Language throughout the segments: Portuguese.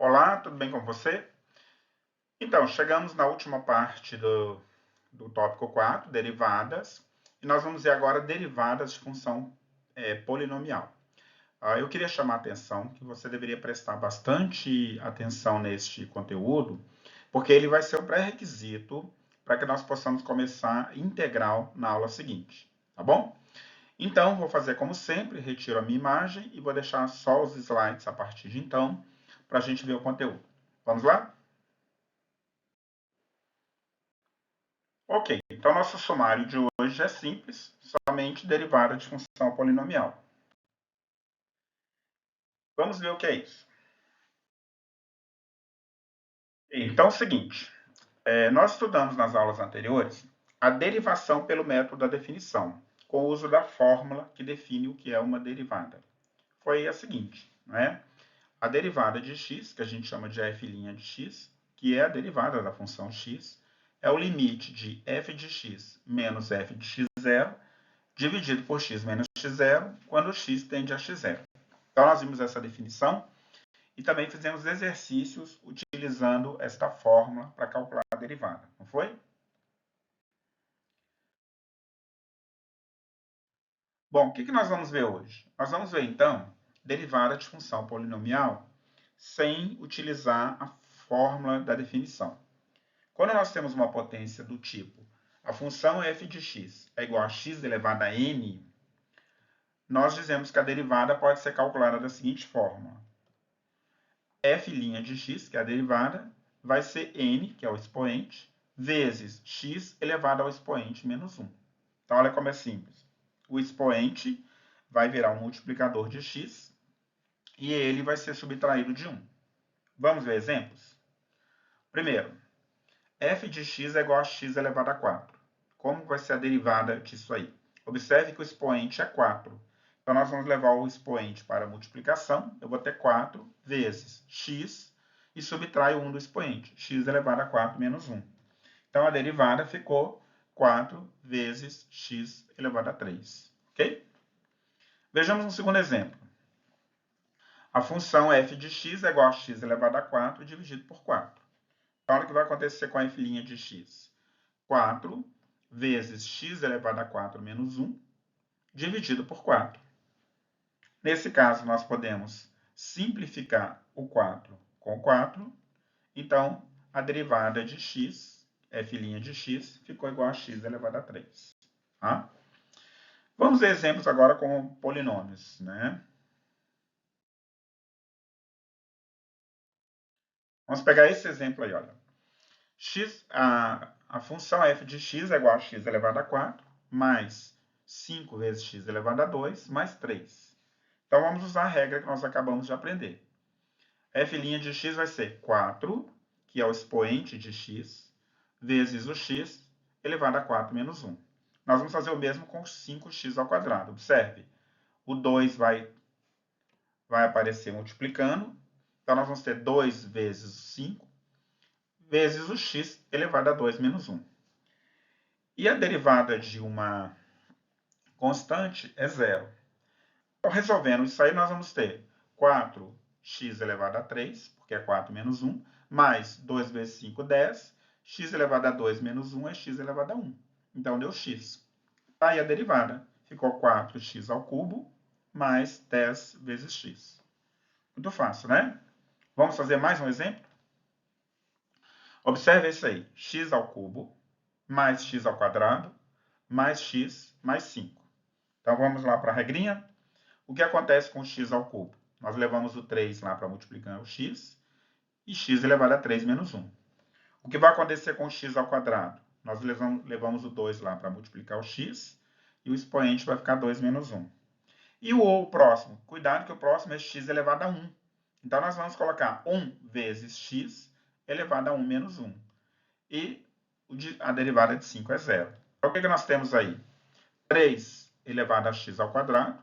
Olá, tudo bem com você? Então, chegamos na última parte do tópico 4, derivadas, e nós vamos ver agora derivadas de função polinomial. Eu queria chamar a atenção que você deveria prestar bastante atenção neste conteúdo, porque ele vai ser o pré-requisito para que nós possamos começar integral na aula seguinte, tá bom? Então, vou fazer como sempre, retiro a minha imagem e vou deixar só os slides a partir de então, para a gente ver o conteúdo. Vamos lá? Ok, então nosso sumário de hoje é simples, somente derivada de função polinomial. Vamos ver o que é isso. Então é o seguinte, nós estudamos nas aulas anteriores a derivação pelo método da definição, com o uso da fórmula que define o que é uma derivada. Foi a seguinte, né? A derivada de x, que a gente chama de f' de x, que é a derivada da função x, é o limite de f de x menos f de x0 dividido por x menos x0, quando x tende a x0. Então, nós vimos essa definição e também fizemos exercícios utilizando esta fórmula para calcular a derivada, não foi? Bom, o que nós vamos ver hoje? Nós vamos ver, então, derivada de função polinomial sem utilizar a fórmula da definição. Quando nós temos uma potência do tipo a função f de x é igual a x elevado a n, nós dizemos que a derivada pode ser calculada da seguinte forma. F' de x, que é a derivada, vai ser n, que é o expoente, vezes x elevado ao expoente menos 1. Então, olha como é simples. O expoente vai virar um multiplicador de x e ele vai ser subtraído de 1. Vamos ver exemplos? Primeiro, f de x é igual a x elevado a 4. Como vai ser a derivada disso aí? Observe que o expoente é 4. Então, nós vamos levar o expoente para a multiplicação. Eu vou ter 4 vezes x e subtrai 1 do expoente, x elevado a 4 menos 1. Então, a derivada ficou 4 vezes x elevado a 3. Ok? Vejamos um segundo exemplo. A função f de x é igual a x elevado a 4 dividido por 4. Então, olha o que vai acontecer com a f' de x. 4 vezes x elevado a 4 menos 1 dividido por 4. Nesse caso, nós podemos simplificar o 4 com 4. Então, a derivada de x, f' de x, ficou igual a x elevado a 3. Tá? Vamos ver exemplos agora com polinômios. Né? Vamos pegar esse exemplo aí. Olha. A função f de x é igual a x elevado a 4, mais 5 vezes x elevado a 2, mais 3. Então, vamos usar a regra que nós acabamos de aprender. F' de x vai ser 4, que é o expoente de x, vezes o x elevado a 4 menos 1. Nós vamos fazer o mesmo com 5x ao quadrado. Observe, o 2 vai aparecer multiplicando. Então, nós vamos ter 2 vezes 5, vezes o x elevado a 2 menos 1. E a derivada de uma constante é zero. Então, resolvendo isso aí, nós vamos ter 4x elevado a 3, porque é 4 menos 1, mais 2 vezes 5, 10. X elevado a 2 menos 1 é x elevado a 1. Então, deu x. Tá aí a derivada. Ficou 4x ao cubo mais 10 vezes x. Muito fácil, né? Vamos fazer mais um exemplo? Observe isso aí. X ao cubo mais x ao quadrado mais x mais 5. Então, vamos lá para a regrinha. O que acontece com x ao cubo? Nós levamos o 3 lá para multiplicar o x, e x elevado a 3 menos 1. O que vai acontecer com x ao quadrado? Nós levamos o 2 lá para multiplicar o x, e o expoente vai ficar 2 menos 1. E o próximo? Cuidado que o próximo é x elevado a 1. Então, nós vamos colocar 1 vezes x elevado a 1 menos 1. E a derivada de 5 é zero. Então, o que nós temos aí? 3 elevado a x ao quadrado,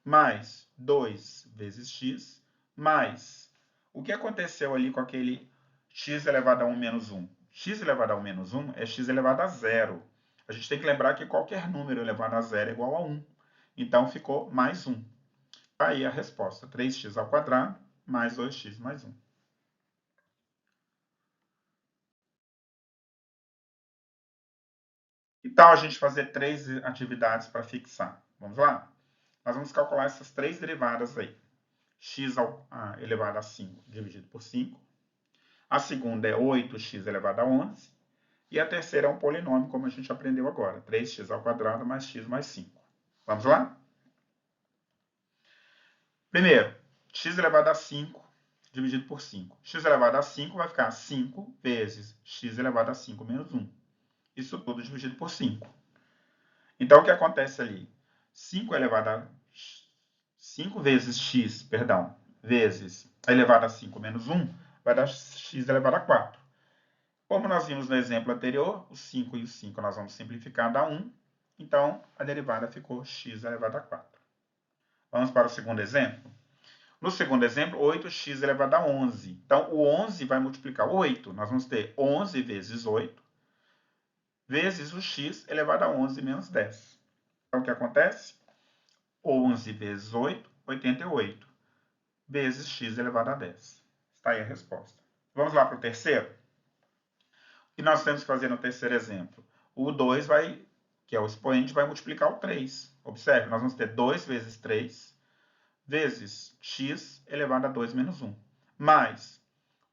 mais 2 vezes x, mais o que aconteceu ali com aquele x elevado a 1 menos 1? X elevado a 1 menos 1 é x elevado a zero. A gente tem que lembrar que qualquer número elevado a zero é igual a 1. Então, ficou mais 1. Aí a resposta, 3x ao quadrado mais 2x mais 1. Que tal a gente fazer 3 atividades para fixar? Vamos lá? Nós vamos calcular essas 3 derivadas aí. X elevado a 5 dividido por 5. A segunda é 8x elevado a 11. E a terceira é um polinômio, como a gente aprendeu agora. 3x ao quadrado mais x mais 5. Vamos lá? Primeiro, x elevado a 5 dividido por 5. X elevado a 5 vai ficar 5 vezes x elevado a 5 menos 1. Isso tudo dividido por 5. Então, o que acontece ali? 5 vezes x, vezes elevado a 5 menos 1, vai dar x elevado a 4. Como nós vimos no exemplo anterior, o 5 e o 5 nós vamos simplificar, dá 1. Então, a derivada ficou x elevado a 4. Vamos para o segundo exemplo? No segundo exemplo, 8x elevado a 11. Então, o 11 vai multiplicar o 8. Nós vamos ter 11 vezes 8, vezes o x elevado a 11 menos 10. Então, o que acontece? 11 vezes 8, 88, vezes x elevado a 10. Está aí a resposta. Vamos lá para o terceiro? O que nós temos que fazer no terceiro exemplo? O 2 que é o expoente, vai multiplicar o 3. Observe, nós vamos ter 2 vezes 3, vezes x elevado a 2 menos 1. Mais,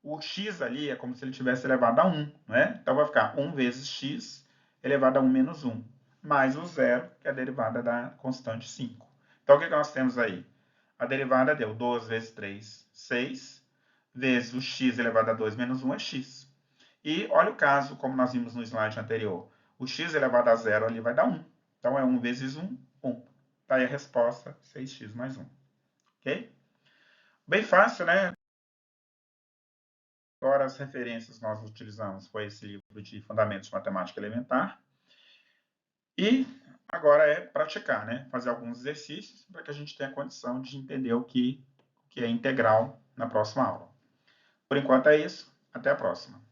o x ali é como se ele tivesse elevado a 1, né? Então, vai ficar 1 vezes x elevado a 1 menos 1, mais o zero, que é a derivada da constante 5. Então, o que nós temos aí? A derivada deu 2 vezes 3, 6, vezes o x elevado a 2 menos 1 é x. E olha o caso, como nós vimos no slide anterior. O x elevado a zero ali vai dar 1. Então, é 1 vezes 1, 1. Está aí a resposta, 6x mais 1. Ok? Bem fácil, né? Agora, as referências que nós utilizamos foi esse livro de Fundamentos de Matemática Elementar. E agora é praticar, né? Fazer alguns exercícios para que a gente tenha condição de entender o que é integral na próxima aula. Por enquanto é isso. Até a próxima.